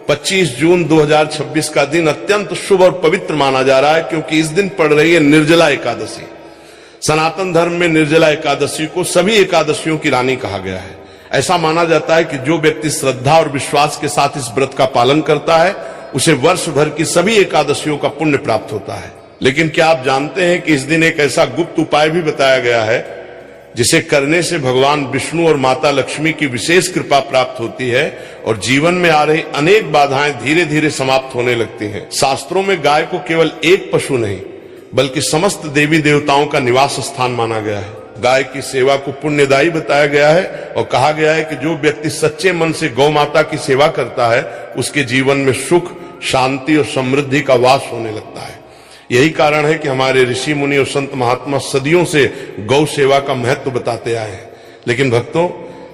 25 जून 2026 का दिन अत्यंत शुभ और पवित्र माना जा रहा है, क्योंकि इस दिन पड़ रही है निर्जला एकादशी। सनातन धर्म में निर्जला एकादशी को सभी एकादशियों की रानी कहा गया है। ऐसा माना जाता है कि जो व्यक्ति श्रद्धा और विश्वास के साथ इस व्रत का पालन करता है, उसे वर्ष भर की सभी एकादशियों का पुण्य प्राप्त होता है। लेकिन क्या आप जानते हैं कि इस दिन एक ऐसा गुप्त उपाय भी बताया गया है, जिसे करने से भगवान विष्णु और माता लक्ष्मी की विशेष कृपा प्राप्त होती है और जीवन में आ रही अनेक बाधाएं धीरे धीरे समाप्त होने लगती हैं। शास्त्रों में गाय को केवल एक पशु नहीं, बल्कि समस्त देवी देवताओं का निवास स्थान माना गया है। गाय की सेवा को पुण्यदायी बताया गया है और कहा गया है कि जो व्यक्ति सच्चे मन से गौ माता की सेवा करता है, उसके जीवन में सुख, शांति और समृद्धि का वास होने लगता है। यही कारण है कि हमारे ऋषि मुनि और संत महात्मा सदियों से गौ सेवा का महत्व बताते आए हैं। लेकिन भक्तों,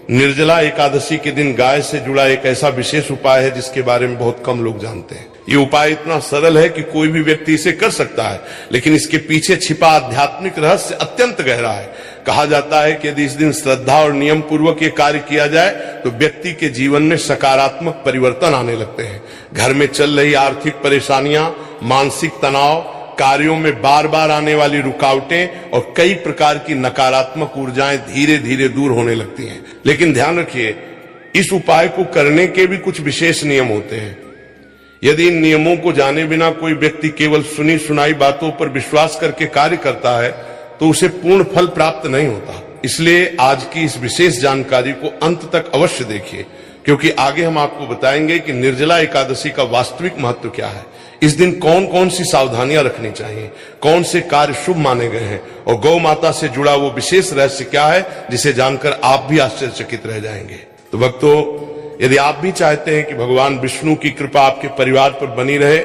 निर्जला एकादशी के दिन गाय से जुड़ा एक ऐसा विशेष उपाय है जिसके बारे में बहुत कम लोग जानते हैं। ये उपाय इतना सरल है कि कोई भी व्यक्ति इसे कर सकता है, लेकिन इसके पीछे छिपा आध्यात्मिक रहस्य अत्यंत गहरा है। कहा जाता है कि यदि इस दिन श्रद्धा और नियम पूर्वक ये कार्य किया जाए तो व्यक्ति के जीवन में सकारात्मक परिवर्तन आने लगते हैं। घर में चल रही आर्थिक परेशानियां, मानसिक तनाव, कार्यों में बार बार आने वाली रुकावटें और कई प्रकार की नकारात्मक ऊर्जाएं धीरे धीरे दूर होने लगती हैं। लेकिन ध्यान रखिए, इस उपाय को करने के भी कुछ विशेष नियम होते हैं। यदि इन नियमों को जाने बिना कोई व्यक्ति केवल सुनी सुनाई बातों पर विश्वास करके कार्य करता है, तो उसे पूर्ण फल प्राप्त नहीं होता। इसलिए आज की इस विशेष जानकारी को अंत तक अवश्य देखिए, क्योंकि आगे हम आपको बताएंगे कि निर्जला एकादशी का वास्तविक महत्व क्या है, इस दिन कौन कौन सी सावधानियां रखनी चाहिए, कौन से कार्य शुभ माने गए हैं और गौ माता से जुड़ा वो विशेष रहस्य क्या है जिसे जानकर आप भी आश्चर्यचकित रह जाएंगे। तो भक्तों, यदि आप भी चाहते हैं कि भगवान विष्णु की कृपा आपके परिवार पर बनी रहे,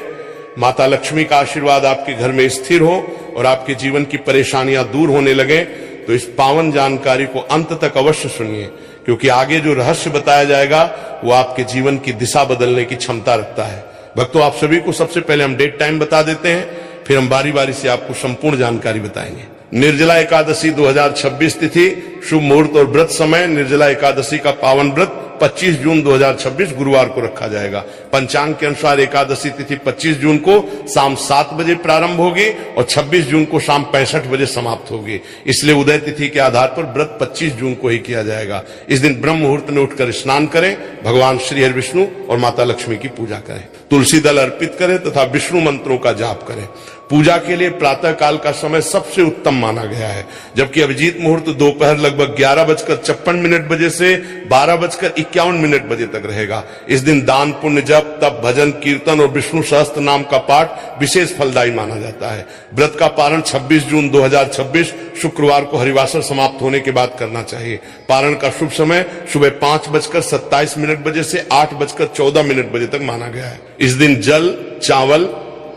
माता लक्ष्मी का आशीर्वाद आपके घर में स्थिर हो और आपके जीवन की परेशानियां दूर होने लगे, तो इस पावन जानकारी को अंत तक अवश्य सुनिए, क्योंकि आगे जो रहस्य बताया जाएगा वो आपके जीवन की दिशा बदलने की क्षमता रखता है। भक्तों, आप सभी को सबसे पहले हम डेट टाइम बता देते हैं, फिर हम बारी बारी से आपको संपूर्ण जानकारी बताएंगे। निर्जला एकादशी 2026 तिथि, शुभ मुहूर्त और व्रत समय। निर्जला एकादशी का पावन व्रत 25 जून 2026 गुरुवार को रखा जाएगा। पंचांग के अनुसार एकादशी तिथि 25 जून को शाम 7 बजे प्रारंभ होगी और 26 जून को शाम 65 बजे समाप्त होगी। इसलिए उदय तिथि के आधार पर व्रत 25 जून को ही किया जाएगा। इस दिन ब्रह्म मुहूर्त में उठकर स्नान करें, भगवान श्री हरि विष्णु और माता लक्ष्मी की पूजा करें, तुलसी दल अर्पित करें तथा विष्णु मंत्रों का जाप करें। पूजा के लिए प्रातः काल का समय सबसे उत्तम माना गया है, जबकि अभिजीत मुहूर्त दोपहर लगभग 11:56 बजे से 12:51 बजे तक रहेगा। इस दिन दान, पुण्य, जप, तप, भजन, कीर्तन और विष्णु सहस्त्र नाम का पाठ विशेष फलदायी माना जाता है। व्रत का पारण 26 जून 2026 शुक्रवार को हरिवासर समाप्त होने के बाद करना चाहिए। पारण का शुभ समय सुबह 5:27 बजे से 8:14 बजे तक माना गया है। इस दिन जल, चावल,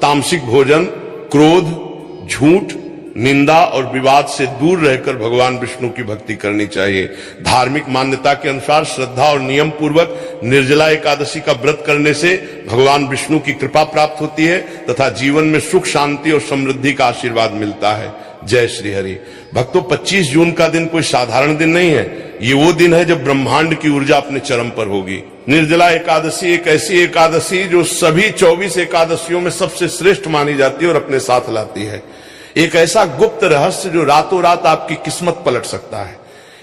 तामसिक भोजन, क्रोध, झूठ, निंदा और विवाद से दूर रहकर भगवान विष्णु की भक्ति करनी चाहिए। धार्मिक मान्यता के अनुसार श्रद्धा और नियम पूर्वक निर्जला एकादशी का व्रत करने से भगवान विष्णु की कृपा प्राप्त होती है तथा जीवन में सुख, शांति और समृद्धि का आशीर्वाद मिलता है। जय श्री हरि। भक्तों, 25 जून का दिन कोई साधारण दिन नहीं है। ये वो दिन है जब ब्रह्मांड की ऊर्जा अपने चरम पर होगी। निर्जला एकादशी एक ऐसी एकादशी जो सभी 24 एकादशियों में सबसे श्रेष्ठ मानी जाती है और अपने साथ लाती है एक ऐसा गुप्त रहस्य जो रातों रात आपकी किस्मत पलट सकता है।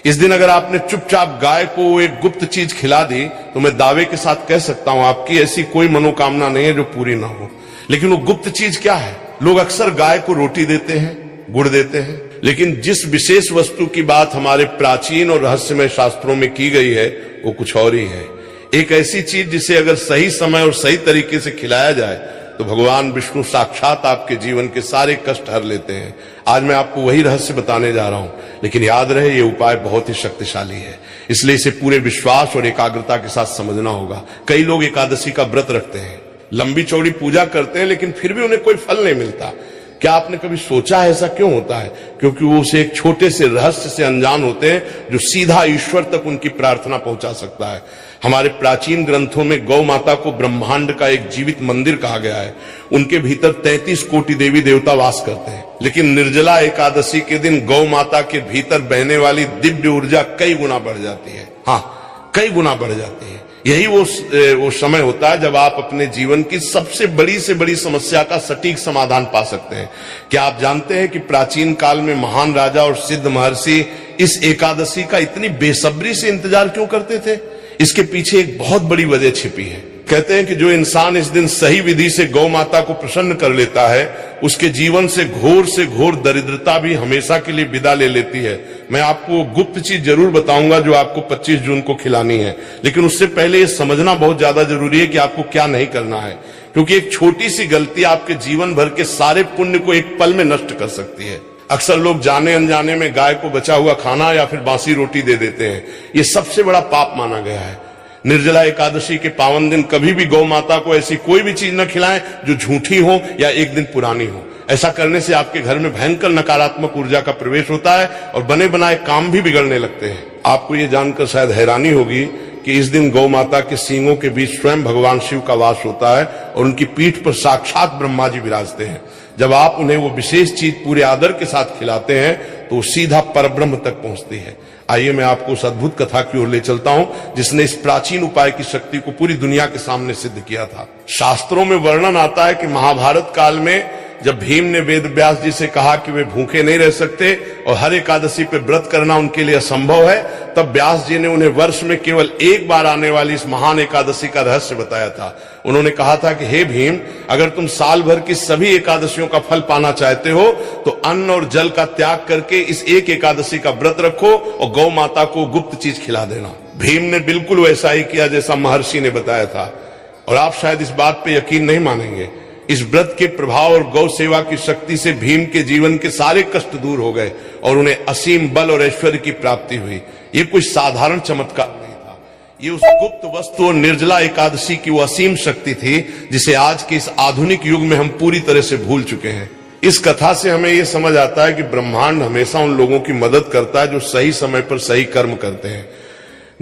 इस दिन अगर आपने चुपचाप गाय को एक गुप्त चीज खिला दी तो मैं दावे के साथ कह सकता हूं आपकी ऐसी कोई मनोकामना नहीं है जो पूरी ना हो। लेकिन वो गुप्त चीज क्या है? लोग अक्सर गाय को रोटी देते हैं, गुड़ देते हैं, लेकिन जिस विशेष वस्तु की बात हमारे प्राचीन और रहस्यमय शास्त्रों में की गई है वो कुछ और ही है। एक ऐसी चीज जिसे अगर सही समय और सही तरीके से खिलाया जाए तो भगवान विष्णु साक्षात आपके जीवन के सारे कष्ट हर लेते हैं। आज मैं आपको वही रहस्य बताने जा रहा हूं, लेकिन याद रहे ये उपाय बहुत ही शक्तिशाली है, इसलिए इसे पूरे विश्वास और एकाग्रता के साथ समझना होगा। कई लोग एकादशी का व्रत रखते हैं, लंबी चौड़ी पूजा करते हैं, लेकिन फिर भी उन्हें कोई फल नहीं मिलता। क्या आपने कभी सोचा है ऐसा क्यों होता है? क्योंकि वो उसे एक छोटे से रहस्य से अनजान होते हैं जो सीधा ईश्वर तक उनकी प्रार्थना पहुंचा सकता है। हमारे प्राचीन ग्रंथों में गौ माता को ब्रह्मांड का एक जीवित मंदिर कहा गया है। उनके भीतर 33 कोटि देवी देवता वास करते हैं, लेकिन निर्जला एकादशी के दिन गौ माता के भीतर बहने वाली दिव्य ऊर्जा कई गुना बढ़ जाती है। हाँ, कई गुना बढ़ जाती है। यही वो समय होता है जब आप अपने जीवन की सबसे बड़ी से बड़ी समस्या का सटीक समाधान पा सकते हैं। क्या आप जानते हैं कि प्राचीन काल में महान राजा और सिद्ध महर्षि इस एकादशी का इतनी बेसब्री से इंतजार क्यों करते थे? इसके पीछे एक बहुत बड़ी वजह छिपी है। कहते हैं कि जो इंसान इस दिन सही विधि से गौ माता को प्रसन्न कर लेता है, उसके जीवन से घोर दरिद्रता भी हमेशा के लिए विदा ले लेती है। मैं आपको गुप्त चीज जरूर बताऊंगा जो आपको 25 जून को खिलानी है, लेकिन उससे पहले ये समझना बहुत ज्यादा जरूरी है कि आपको क्या नहीं करना है, क्योंकि एक छोटी सी गलती आपके जीवन भर के सारे पुण्य को एक पल में नष्ट कर सकती है। अक्सर लोग जाने अनजाने में गाय को बचा हुआ खाना या फिर बासी रोटी दे देते हैं। ये सबसे बड़ा पाप माना गया है। निर्जला एकादशी के पावन दिन कभी भी गौ माता को ऐसी कोई भी चीज न खिलाएं जो झूठी हो या एक दिन पुरानी हो। ऐसा करने से आपके घर में भयंकर नकारात्मक ऊर्जा का प्रवेश होता है और बने बनाए काम भी बिगड़ने लगते हैं। आपको ये जानकर शायद हैरानी होगी कि इस दिन गौ माता के सींगों के बीच स्वयं भगवान शिव का वास होता है और उनकी पीठ पर साक्षात ब्रह्मा जी विराजते हैं। जब आप उन्हें वो विशेष चीज पूरे आदर के साथ खिलाते हैं तो वो सीधा परब्रह्म तक पहुंचती है। आइए मैं आपको उस अद्भुत कथा की ओर ले चलता हूं जिसने इस प्राचीन उपाय की शक्ति को पूरी दुनिया के सामने सिद्ध किया था। शास्त्रों में वर्णन आता है कि महाभारत काल में जब भीम ने वेद व्यास जी से कहा कि वे भूखे नहीं रह सकते और हर एकादशी पे व्रत करना उनके लिए असंभव है, तब व्यास जी ने उन्हें वर्ष में केवल एक बार आने वाली इस महान एकादशी का रहस्य बताया था। उन्होंने कहा था कि हे भीम, अगर तुम साल भर की सभी एकादशियों का फल पाना चाहते हो तो अन्न और जल का त्याग करके इस एक एकादशी का व्रत रखो और गौ माता को गुप्त चीज खिला देना। भीम ने बिल्कुल वैसा ही किया जैसा महर्षि ने बताया था। और आप शायद इस बात पे यकीन नहीं मानेंगे, इस व्रत के प्रभाव और गौ सेवा की शक्ति से भीम के जीवन के सारे कष्ट दूर हो गए और उन्हें असीम बल और ऐश्वर्य की प्राप्ति हुई। ये कोई साधारण चमत्कार नहीं था, ये उस गुप्त वस्तु और निर्जला एकादशी की वो असीम शक्ति थी जिसे आज के इस आधुनिक युग में हम पूरी तरह से भूल चुके हैं। इस कथा से हमें ये समझ आता है कि ब्रह्मांड हमेशा उन लोगों की मदद करता है जो सही समय पर सही कर्म करते हैं।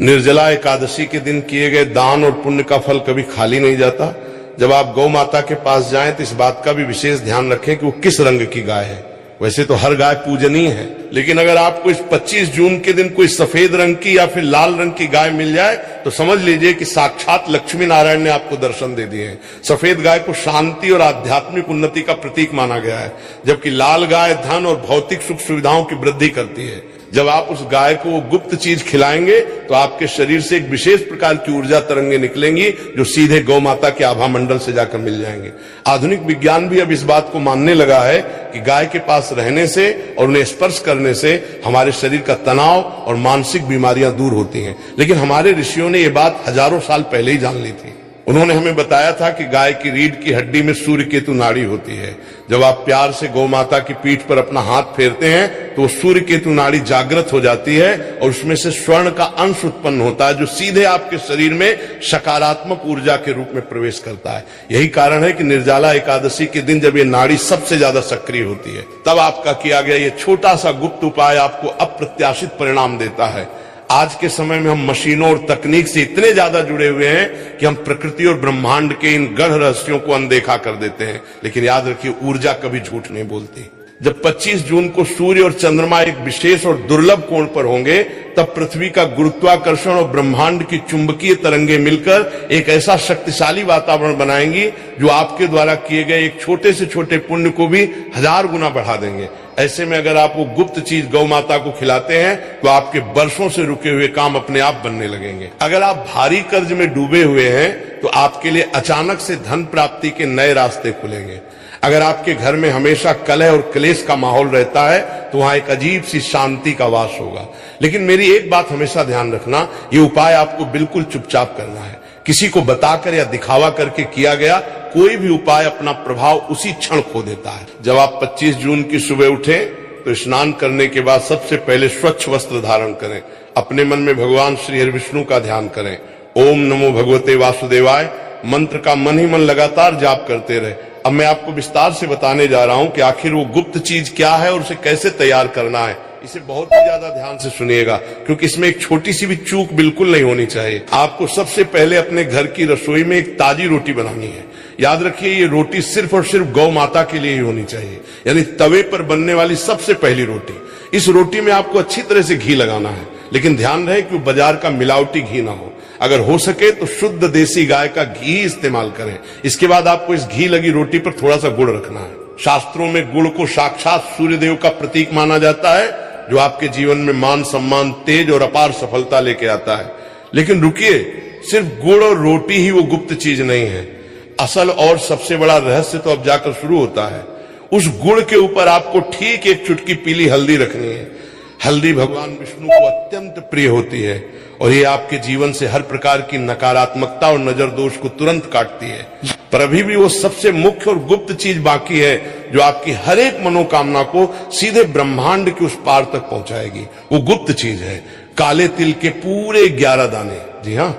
निर्जला एकादशी के दिन किए गए दान और पुण्य का फल कभी खाली नहीं जाता। जब आप गौ माता के पास जाएं तो इस बात का भी विशेष ध्यान रखें कि वो किस रंग की गाय है। वैसे तो हर गाय पूजनीय है, लेकिन अगर आपको इस 25 जून के दिन कोई सफेद रंग की या फिर लाल रंग की गाय मिल जाए तो समझ लीजिए कि साक्षात लक्ष्मी नारायण ने आपको दर्शन दे दिए हैं। सफेद गाय को शांति और आध्यात्मिक उन्नति का प्रतीक माना गया है, जबकि लाल गाय धन और भौतिक सुख सुविधाओं की वृद्धि करती है। जब आप उस गाय को वो गुप्त चीज खिलाएंगे तो आपके शरीर से एक विशेष प्रकार की ऊर्जा तरंगे निकलेंगी जो सीधे गौ माता के आभा मंडल से जाकर मिल जाएंगे। आधुनिक विज्ञान भी अब इस बात को मानने लगा है कि गाय के पास रहने से और उन्हें स्पर्श करने से हमारे शरीर का तनाव और मानसिक बीमारियां दूर होती हैं। लेकिन हमारे ऋषियों ने ये बात हजारों साल पहले ही जान ली थी। उन्होंने हमें बताया था कि गाय की रीढ़ की हड्डी में सूर्य केतु नाड़ी होती है। जब आप प्यार से गौ माता की पीठ पर अपना हाथ फेरते हैं तो सूर्य केतु नाड़ी जागृत हो जाती है और उसमें से स्वर्ण का अंश उत्पन्न होता है जो सीधे आपके शरीर में सकारात्मक ऊर्जा के रूप में प्रवेश करता है। यही कारण है कि निर्जला एकादशी के दिन जब ये नाड़ी सबसे ज्यादा सक्रिय होती है, तब आपका किया गया ये छोटा सा गुप्त उपाय आपको अप्रत्याशित परिणाम देता है। आज के समय में हम मशीनों और तकनीक से इतने ज्यादा जुड़े हुए हैं कि हम प्रकृति और ब्रह्मांड के इन गढ़ रहस्यों को अनदेखा कर देते हैं। लेकिन याद रखिए, ऊर्जा कभी झूठ नहीं बोलती। जब 25 जून को सूर्य और चंद्रमा एक विशेष और दुर्लभ कोण पर होंगे, तब पृथ्वी का गुरुत्वाकर्षण और ब्रह्मांड की चुंबकीय तरंगे मिलकर एक ऐसा शक्तिशाली वातावरण बनाएंगी जो आपके द्वारा किए गए एक छोटे से छोटे पुण्य को भी 1000 गुना बढ़ा देंगे। ऐसे में अगर आप वो गुप्त चीज गौ माता को खिलाते हैं तो आपके वर्षों से रुके हुए काम अपने आप बनने लगेंगे। अगर आप भारी कर्ज में डूबे हुए हैं तो आपके लिए अचानक से धन प्राप्ति के नए रास्ते खुलेंगे। अगर आपके घर में हमेशा कलह और क्लेश का माहौल रहता है तो वहां एक अजीब सी शांति का वास होगा। लेकिन मेरी एक बात हमेशा ध्यान रखना, ये उपाय आपको बिल्कुल चुपचाप करना है। किसी को बताकर या दिखावा करके किया गया कोई भी उपाय अपना प्रभाव उसी क्षण खो देता है। जब आप 25 जून की सुबह उठें तो स्नान करने के बाद सबसे पहले स्वच्छ वस्त्र धारण करें। अपने मन में भगवान श्री हरि विष्णु का ध्यान करें। ओम नमो भगवते वासुदेवाय मंत्र का मन ही मन लगातार जाप करते रहे। अब मैं आपको विस्तार से बताने जा रहा हूं कि आखिर वो गुप्त चीज क्या है और उसे कैसे तैयार करना है। इसे बहुत ही ज्यादा ध्यान से सुनिएगा, क्योंकि इसमें एक छोटी सी भी चूक बिल्कुल नहीं होनी चाहिए। आपको सबसे पहले अपने घर की रसोई में एक ताजी रोटी बनानी है। याद रखिए, ये रोटी सिर्फ और सिर्फ गौ माता के लिए ही होनी चाहिए, यानी तवे पर बनने वाली सबसे पहली रोटी। इस रोटी में आपको अच्छी तरह से घी लगाना है, लेकिन ध्यान रहे कि बाजार का मिलावटी घी ना हो। अगर हो सके तो शुद्ध देसी गाय का घी इस्तेमाल करें। इसके बाद आपको इस घी लगी रोटी पर थोड़ा सा गुड़ रखना है। शास्त्रों में गुड़ को साक्षात सूर्यदेव का प्रतीक माना जाता है, जो आपके जीवन में मान सम्मान, तेज और अपार सफलता लेके आता है। लेकिन रुकिए, सिर्फ गुड़ और रोटी ही वो गुप्त चीज नहीं है। असल और सबसे बड़ा रहस्य तो अब जाकर शुरू होता है। उस गुड़ के ऊपर आपको ठीक एक चुटकी पीली हल्दी रखनी है। हल्दी भगवान विष्णु को अत्यंत प्रिय होती है और ये आपके जीवन से हर प्रकार की नकारात्मकता और नजर दोष को तुरंत काटती है। पर अभी भी वो सबसे मुख्य और गुप्त चीज बाकी है, जो आपकी हर एक मनोकामना को सीधे ब्रह्मांड के उस पार तक पहुंचाएगी। वो गुप्त चीज है काले तिल के पूरे 11 दाने। जी हाँ,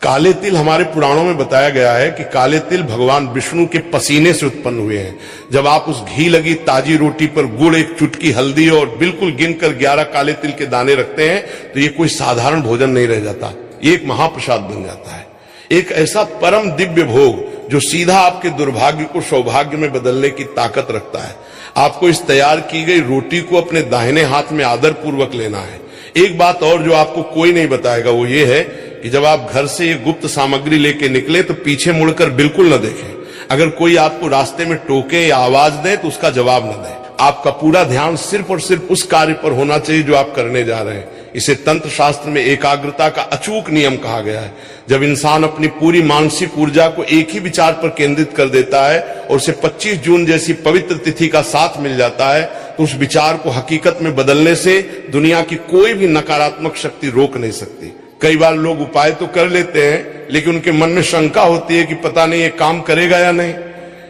काले तिल हमारे पुराणों में बताया गया है कि काले तिल भगवान विष्णु के पसीने से उत्पन्न हुए हैं। जब आप उस घी लगी ताजी रोटी पर गुड़, एक चुटकी हल्दी और बिल्कुल गिनकर 11 काले तिल के दाने रखते हैं तो ये कोई साधारण भोजन नहीं रह जाता, ये एक महाप्रसाद बन जाता है। एक ऐसा परम दिव्य भोग जो सीधा आपके दुर्भाग्य को सौभाग्य में बदलने की ताकत रखता है। आपको इस तैयार की गई रोटी को अपने दाहिने हाथ में आदर पूर्वक लेना है। एक बात और जो आपको कोई नहीं बताएगा वो ये है कि जब आप घर से ये गुप्त सामग्री लेके निकले तो पीछे मुड़कर बिल्कुल न देखें। अगर कोई आपको रास्ते में टोके या आवाज दे तो उसका जवाब न दें। आपका पूरा ध्यान सिर्फ और सिर्फ उस कार्य पर होना चाहिए जो आप करने जा रहे हैं। इसे तंत्र शास्त्र में एकाग्रता का अचूक नियम कहा गया है। जब इंसान अपनी पूरी मानसिक ऊर्जा को एक ही विचार पर केंद्रित कर देता है और उसे 25 जून जैसी पवित्र तिथि का साथ मिल जाता है तो उस विचार को हकीकत में बदलने से दुनिया की कोई भी नकारात्मक शक्ति रोक नहीं सकती। कई बार लोग उपाय तो कर लेते हैं लेकिन उनके मन में शंका होती है कि पता नहीं ये काम करेगा या नहीं।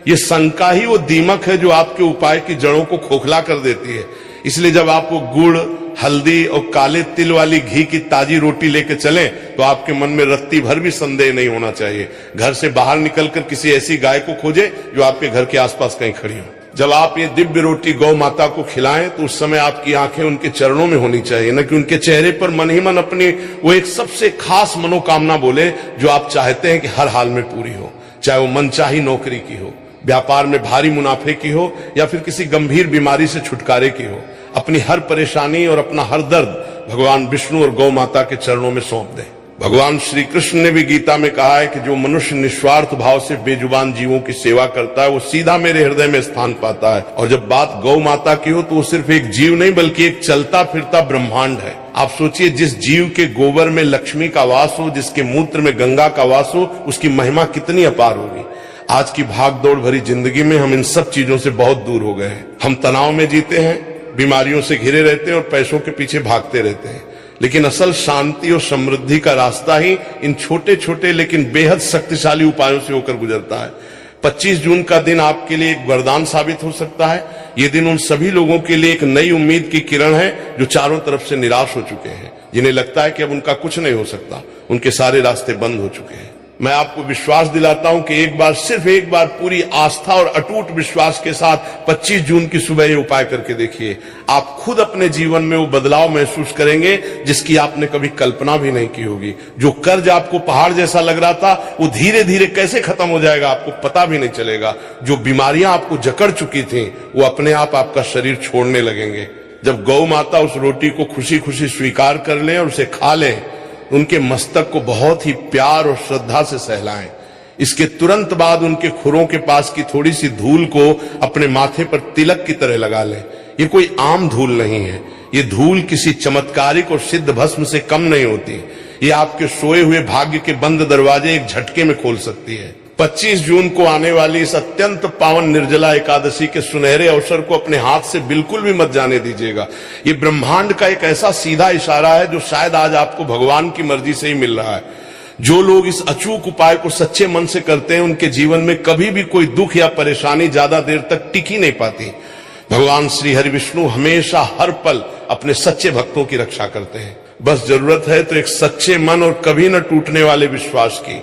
ये शंका ही वो दीमक है जो आपके उपाय की जड़ों को खोखला कर देती है। इसलिए जब आप वो गुड़, हल्दी और काले तिल वाली घी की ताजी रोटी लेके चलें तो आपके मन में रत्ती भर भी संदेह नहीं होना चाहिए। घर से बाहर निकलकर किसी ऐसी गाय को खोजें जो आपके घर के आसपास कहीं खड़ी हो। जब आप ये दिव्य रोटी गौ माता को खिलाएं तो उस समय आपकी आंखें उनके चरणों में होनी चाहिए, न कि उनके चेहरे पर मन ही मन अपनी वो एक सबसे खास मनोकामना बोले जो आप चाहते हैं कि हर हाल में पूरी हो। चाहे वो मनचाही नौकरी की हो, व्यापार में भारी मुनाफे की हो या फिर किसी गंभीर बीमारी से छुटकारे की हो। अपनी हर परेशानी और अपना हर दर्द भगवान विष्णु और गौ माता के चरणों में सौंप दें। भगवान श्री कृष्ण ने भी गीता में कहा है कि जो मनुष्य निस्वार्थ भाव से बेजुबान जीवों की सेवा करता है वो सीधा मेरे हृदय में स्थान पाता है। और जब बात गौ माता की हो तो वो सिर्फ एक जीव नहीं बल्कि एक चलता फिरता ब्रह्मांड है। आप सोचिए, जिस जीव के गोबर में लक्ष्मी का वास हो, जिसके मूत्र में गंगा का वास हो, उसकी महिमा कितनी अपार होगी। आज की भाग दौड़ भरी जिंदगी में हम इन सब चीजों से बहुत दूर हो गए हैं। हम तनाव में जीते हैं, बीमारियों से घिरे रहते हैं और पैसों के पीछे भागते रहते हैं। लेकिन असल शांति और समृद्धि का रास्ता ही इन छोटे छोटे लेकिन बेहद शक्तिशाली उपायों से होकर गुजरता है। 25 जून का दिन आपके लिए एक वरदान साबित हो सकता है। ये दिन उन सभी लोगों के लिए एक नई उम्मीद की किरण है जो चारों तरफ से निराश हो चुके हैं, जिन्हें लगता है कि अब उनका कुछ नहीं हो सकता, उनके सारे रास्ते बंद हो चुके हैं। मैं आपको विश्वास दिलाता हूं कि एक बार, सिर्फ एक बार पूरी आस्था और अटूट विश्वास के साथ 25 जून की सुबह ये उपाय करके देखिए। आप खुद अपने जीवन में वो बदलाव महसूस करेंगे जिसकी आपने कभी कल्पना भी नहीं की होगी। जो कर्ज आपको पहाड़ जैसा लग रहा था वो धीरे धीरे कैसे खत्म हो जाएगा आपको पता भी नहीं चलेगा। जो बीमारियां आपको जकड़ चुकी थी वो अपने आप आपका शरीर छोड़ने लगेंगे। जब गौ माता उस रोटी को खुशी खुशी स्वीकार कर लें और उसे खा लें, उनके मस्तक को बहुत ही प्यार और श्रद्धा से सहलाएं। इसके तुरंत बाद उनके खुरों के पास की थोड़ी सी धूल को अपने माथे पर तिलक की तरह लगा लें। ये कोई आम धूल नहीं है, ये धूल किसी चमत्कारिक और सिद्ध भस्म से कम नहीं होती। ये आपके सोए हुए भाग्य के बंद दरवाजे एक झटके में खोल सकती है। 25 जून को आने वाली इस अत्यंत पावन निर्जला एकादशी के सुनहरे अवसर को अपने हाथ से बिल्कुल भी मत जाने दीजिएगा। ये ब्रह्मांड का एक ऐसा सीधा इशारा है जो शायद आज आपको भगवान की मर्जी से ही मिल रहा है। जो लोग इस अचूक उपाय को सच्चे मन से करते हैं उनके जीवन में कभी भी कोई दुख या परेशानी ज्यादा देर तक टिक ही नहीं पाती। भगवान श्री हरि विष्णु हमेशा हर पल अपने सच्चे भक्तों की रक्षा करते हैं। बस जरूरत है तो एक सच्चे मन और कभी न टूटने वाले विश्वास की।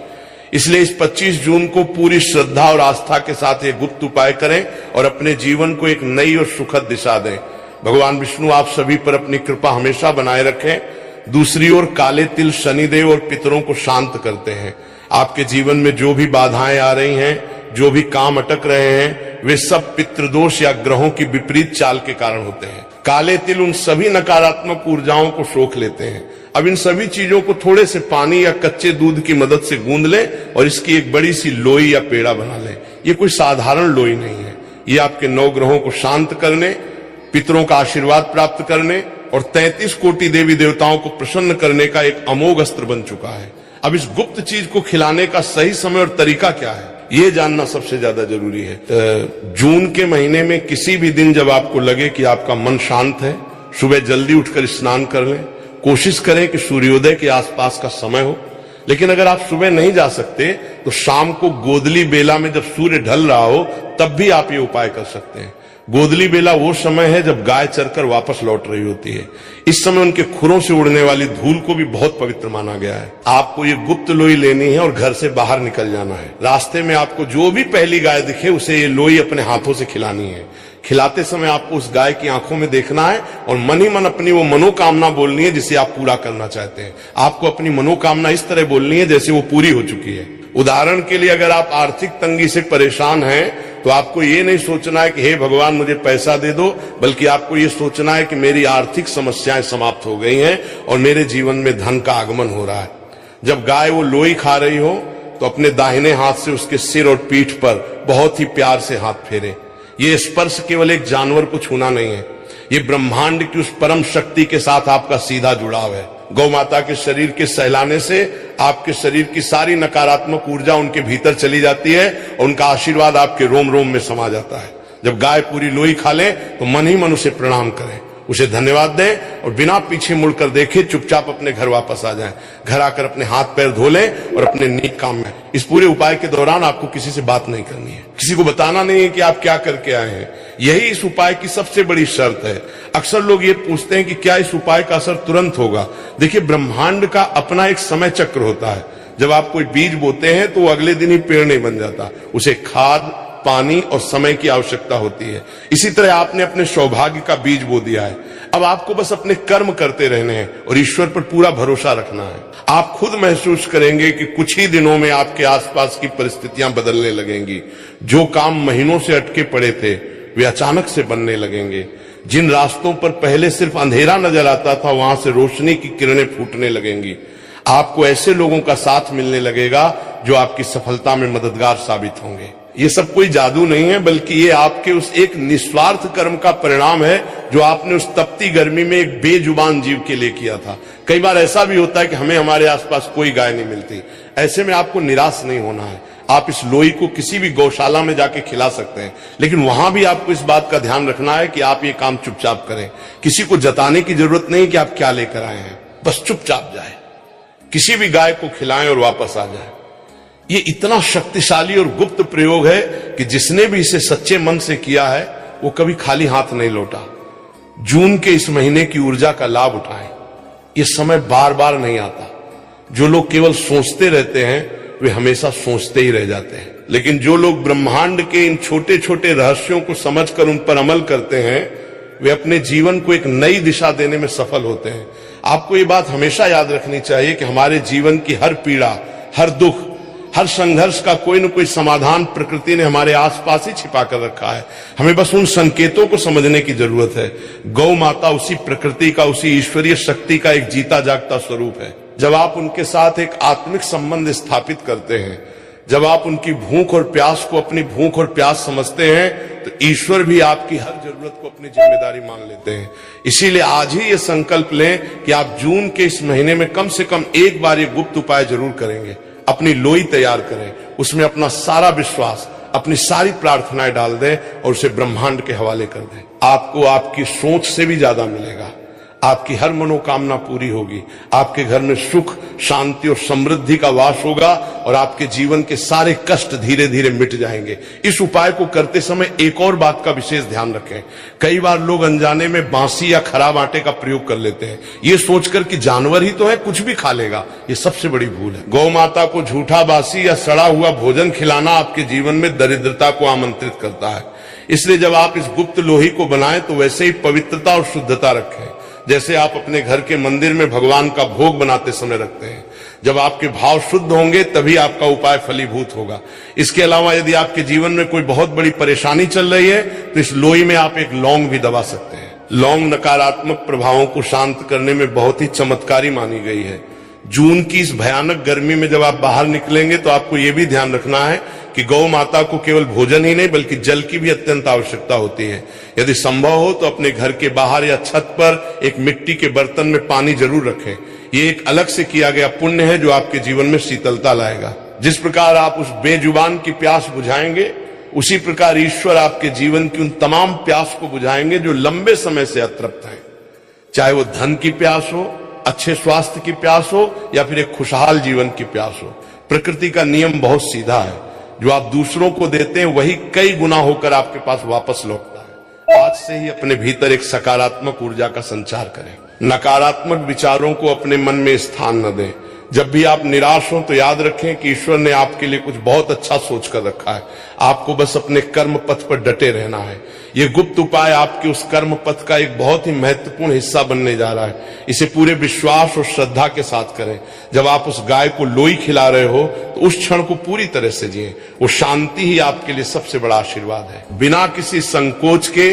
इसलिए इस 25 जून को पूरी श्रद्धा और आस्था के साथ ये गुप्त उपाय करें और अपने जीवन को एक नई और सुखद दिशा दें। भगवान विष्णु आप सभी पर अपनी कृपा हमेशा बनाए रखें। दूसरी ओर काले तिल शनिदेव और पितरों को शांत करते हैं। आपके जीवन में जो भी बाधाएं आ रही हैं, जो भी काम अटक रहे हैं, वे सब पितृदोष या ग्रहों की विपरीत चाल के कारण होते हैं। काले तिल उन सभी नकारात्मक ऊर्जाओं को सोख लेते हैं। अब इन सभी चीजों को थोड़े से पानी या कच्चे दूध की मदद से गूंद लें और इसकी एक बड़ी सी लोई या पेड़ा बना लें। ये कोई साधारण लोई नहीं है, ये आपके 9 ग्रहों को शांत करने, पितरों का आशीर्वाद प्राप्त करने और 33 कोटि देवी देवताओं को प्रसन्न करने का एक अमोघ अस्त्र बन चुका है। अब इस गुप्त चीज को खिलाने का सही समय और तरीका क्या है, ये जानना सबसे ज्यादा जरूरी है। जून के महीने में किसी भी दिन जब आपको लगे कि आपका मन शांत है, सुबह जल्दी उठकर स्नान कर लें। कोशिश करें कि सूर्योदय के आसपास का समय हो, लेकिन अगर आप सुबह नहीं जा सकते तो शाम को गोदली बेला में जब सूर्य ढल रहा हो तब भी आप ये उपाय कर सकते हैं। गोदली बेला वो समय है जब गाय चरकर वापस लौट रही होती है। इस समय उनके खुरों से उड़ने वाली धूल को भी बहुत पवित्र माना गया है। आपको ये गुप्त लोई लेनी है और घर से बाहर निकल जाना है। रास्ते में आपको जो भी पहली गाय दिखे उसे ये लोई अपने हाथों से खिलानी है। खिलाते समय आपको उस गाय की आंखों में देखना है और मन ही मन अपनी वो मनोकामना बोलनी है जिसे आप पूरा करना चाहते हैं। आपको अपनी मनोकामना इस तरह बोलनी है जैसे वो पूरी हो चुकी है। उदाहरण के लिए अगर आप आर्थिक तंगी से परेशान हैं तो आपको ये नहीं सोचना है कि हे भगवान मुझे पैसा दे दो, बल्कि आपको ये सोचना है कि मेरी आर्थिक समस्याएं समाप्त हो गई हैं और मेरे जीवन में धन का आगमन हो रहा है। जब गाय वो लोई खा रही हो तो अपने दाहिने हाथ से उसके सिर और पीठ पर बहुत ही प्यार से हाथ फेरें। ये स्पर्श केवल एक जानवर को छूना नहीं है, ये ब्रह्मांड की उस परम शक्ति के साथ आपका सीधा जुड़ाव है। गौ माता के शरीर के सहलाने से आपके शरीर की सारी नकारात्मक ऊर्जा उनके भीतर चली जाती है और उनका आशीर्वाद आपके रोम रोम में समा जाता है। जब गाय पूरी लोई खा ले तो मन ही मन उसे प्रणाम करें, उसे धन्यवाद दें और बिना पीछे मुड़कर देखे चुपचाप अपने घर वापस आ जाएं। घर आकर अपने हाथ पैर धो लें और अपने नेक काम में। इस पूरे उपाय के दौरान आपको किसी से बात नहीं करनी है, किसी को बताना नहीं है कि आप क्या करके आए हैं। यही इस उपाय की सबसे बड़ी शर्त है। अक्सर लोग ये पूछते हैं कि क्या इस उपाय का असर तुरंत होगा। देखिए, ब्रह्मांड का अपना एक समय चक्र होता है। जब आप कोई बीज बोते हैं तो वो अगले दिन ही पेड़ नहीं बन जाता, उसे खाद, पानी और समय की आवश्यकता होती है। इसी तरह आपने अपने सौभाग्य का बीज बो दिया है। अब आपको बस अपने कर्म करते रहने हैं और ईश्वर पर पूरा भरोसा रखना है। आप खुद महसूस करेंगे कि कुछ ही दिनों में आपके आसपास की परिस्थितियां बदलने लगेंगी। जो काम महीनों से अटके पड़े थे वे अचानक से बनने लगेंगे। जिन रास्तों पर पहले सिर्फ अंधेरा नजर आता था वहां से रोशनी की किरणें फूटने लगेंगी। आपको ऐसे लोगों का साथ मिलने लगेगा जो आपकी सफलता में मददगार साबित होंगे। ये सब कोई जादू नहीं है, बल्कि ये आपके उस एक निस्वार्थ कर्म का परिणाम है जो आपने उस तपती गर्मी में एक बेजुबान जीव के लिए किया था। कई बार ऐसा भी होता है कि हमें हमारे आसपास कोई गाय नहीं मिलती। ऐसे में आपको निराश नहीं होना है। आप इस लोई को किसी भी गौशाला में जाके खिला सकते हैं, लेकिन वहां भी आपको इस बात का ध्यान रखना है कि आप ये काम चुपचाप करें। किसी को जताने की जरूरत नहीं कि आप क्या लेकर आए हैं, बस चुपचाप जाए, किसी भी गाय को खिलाएं और वापस आ जाए। ये इतना शक्तिशाली और गुप्त प्रयोग है कि जिसने भी इसे सच्चे मन से किया है वो कभी खाली हाथ नहीं लौटा। जून के इस महीने की ऊर्जा का लाभ उठाएं। ये समय बार बार नहीं आता। जो लोग केवल सोचते रहते हैं वे हमेशा सोचते ही रह जाते हैं, लेकिन जो लोग ब्रह्मांड के इन छोटे छोटे रहस्यों को समझकर उन पर अमल करते हैं वे अपने जीवन को एक नई दिशा देने में सफल होते हैं। आपको ये बात हमेशा याद रखनी चाहिए कि हमारे जीवन की हर पीड़ा, हर दुख, हर संघर्ष का कोई न कोई समाधान प्रकृति ने हमारे आसपास ही छिपा कर रखा है। हमें बस उन संकेतों को समझने की जरूरत है। गौ माता उसी प्रकृति का, उसी ईश्वरीय शक्ति का एक जीता जागता स्वरूप है। जब आप उनके साथ एक आत्मिक संबंध स्थापित करते हैं, जब आप उनकी भूख और प्यास को अपनी भूख और प्यास समझते हैं, तो ईश्वर भी आपकी हर जरूरत को अपनी जिम्मेदारी मान लेते हैं। इसीलिए आज ही ये संकल्प लें कि आप जून के इस महीने में कम से कम एक बार ये गुप्त उपाय जरूर करेंगे। अपनी लोई तैयार करें, उसमें अपना सारा विश्वास, अपनी सारी प्रार्थनाएं डाल दें और उसे ब्रह्मांड के हवाले कर दें। आपको आपकी सोच से भी ज्यादा मिलेगा। आपकी हर मनोकामना पूरी होगी। आपके घर में सुख, शांति और समृद्धि का वास होगा और आपके जीवन के सारे कष्ट धीरे धीरे मिट जाएंगे। इस उपाय को करते समय एक और बात का विशेष ध्यान रखें। कई बार लोग अनजाने में बासी या खराब आटे का प्रयोग कर लेते हैं, ये सोचकर कि जानवर ही तो है, कुछ भी खा लेगा। ये सबसे बड़ी भूल है। गौ माता को झूठा, बासी या सड़ा हुआ भोजन खिलाना आपके जीवन में दरिद्रता को आमंत्रित करता है। इसलिए जब आप इस गुप्त लोही को बनाएं तो वैसे ही पवित्रता और शुद्धता रखें जैसे आप अपने घर के मंदिर में भगवान का भोग बनाते समय रखते हैं। जब आपके भाव शुद्ध होंगे तभी आपका उपाय फलीभूत होगा। इसके अलावा यदि आपके जीवन में कोई बहुत बड़ी परेशानी चल रही है तो इस लोई में आप एक लौंग भी दबा सकते हैं। लौंग नकारात्मक प्रभावों को शांत करने में बहुत ही चमत्कारी मानी गई है। जून की इस भयानक गर्मी में जब आप बाहर निकलेंगे तो आपको यह भी ध्यान रखना है कि गौ माता को केवल भोजन ही नहीं बल्कि जल की भी अत्यंत आवश्यकता होती है। यदि संभव हो तो अपने घर के बाहर या छत पर एक मिट्टी के बर्तन में पानी जरूर रखें। ये एक अलग से किया गया पुण्य है जो आपके जीवन में शीतलता लाएगा। जिस प्रकार आप उस बेजुबान की प्यास बुझाएंगे, उसी प्रकार ईश्वर आपके जीवन की उन तमाम प्यास को बुझाएंगे जो लंबे समय से अतृप्त हैं। चाहे वो धन की प्यास हो, अच्छे स्वास्थ्य की प्यास हो, या फिर एक खुशहाल जीवन की प्यास हो। प्रकृति का नियम बहुत सीधा है, जो आप दूसरों को देते हैं वही कई गुना होकर आपके पास वापस लौटता है। आज से ही अपने भीतर एक सकारात्मक ऊर्जा का संचार करें। नकारात्मक विचारों को अपने मन में स्थान न दें। जब भी आप निराश हो तो याद रखें कि ईश्वर ने आपके लिए कुछ बहुत अच्छा सोच कर रखा है। आपको बस अपने कर्म पथ पर डटे रहना है। ये गुप्त उपाय आपके उस कर्म पथ का एक बहुत ही महत्वपूर्ण हिस्सा बनने जा रहा है। इसे पूरे विश्वास और श्रद्धा के साथ करें। जब आप उस गाय को लोई खिला रहे हो तो उस क्षण को पूरी तरह से जिए। वो शांति ही आपके लिए सबसे बड़ा आशीर्वाद है। बिना किसी संकोच के,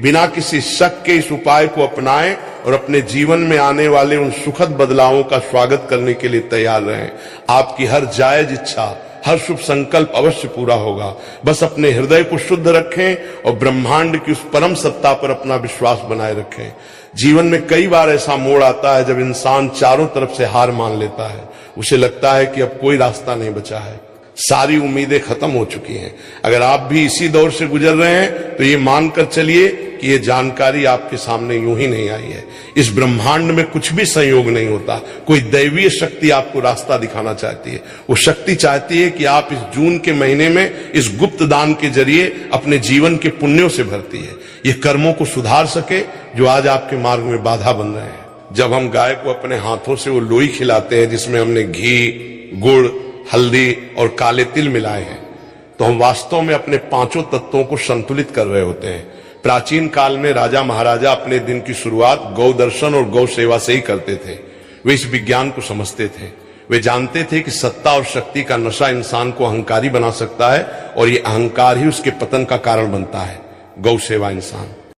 बिना किसी शक के इस उपाय को अपनाएं और अपने जीवन में आने वाले उन सुखद बदलावों का स्वागत करने के लिए तैयार रहें। आपकी हर जायज इच्छा, हर शुभ संकल्प अवश्य पूरा होगा। बस अपने हृदय को शुद्ध रखें और ब्रह्मांड की उस परम सत्ता पर अपना विश्वास बनाए रखें। जीवन में कई बार ऐसा मोड़ आता है जब इंसान चारों तरफ से हार मान लेता है। उसे लगता है कि अब कोई रास्ता नहीं बचा है, सारी उम्मीदें खत्म हो चुकी हैं। अगर आप भी इसी दौर से गुजर रहे हैं तो ये मानकर चलिए कि ये जानकारी आपके सामने यूं ही नहीं आई है। इस ब्रह्मांड में कुछ भी संयोग नहीं होता। कोई दैवीय शक्ति आपको रास्ता दिखाना चाहती है। वो शक्ति चाहती है कि आप इस जून के महीने में इस गुप्त दान के जरिए अपने जीवन के पुण्यों से भरती है। ये कर्मों को सुधार सके जो आज आपके मार्ग में बाधा बन रहे हैं। जब हम गाय को अपने हाथों से वो लोई खिलाते हैं जिसमें हमने घी, गुड़, हल्दी और काले तिल मिलाए हैं, तो हम वास्तव में अपने पांचों तत्वों को संतुलित कर रहे होते हैं। प्राचीन काल में राजा महाराजा अपने दिन की शुरुआत गौ दर्शन और गौ सेवा से ही करते थे। वे इस विज्ञान को समझते थे। वे जानते थे कि सत्ता और शक्ति का नशा इंसान को अहंकारी बना सकता है और ये अहंकार ही उसके पतन का कारण बनता है। गौ सेवा इंसान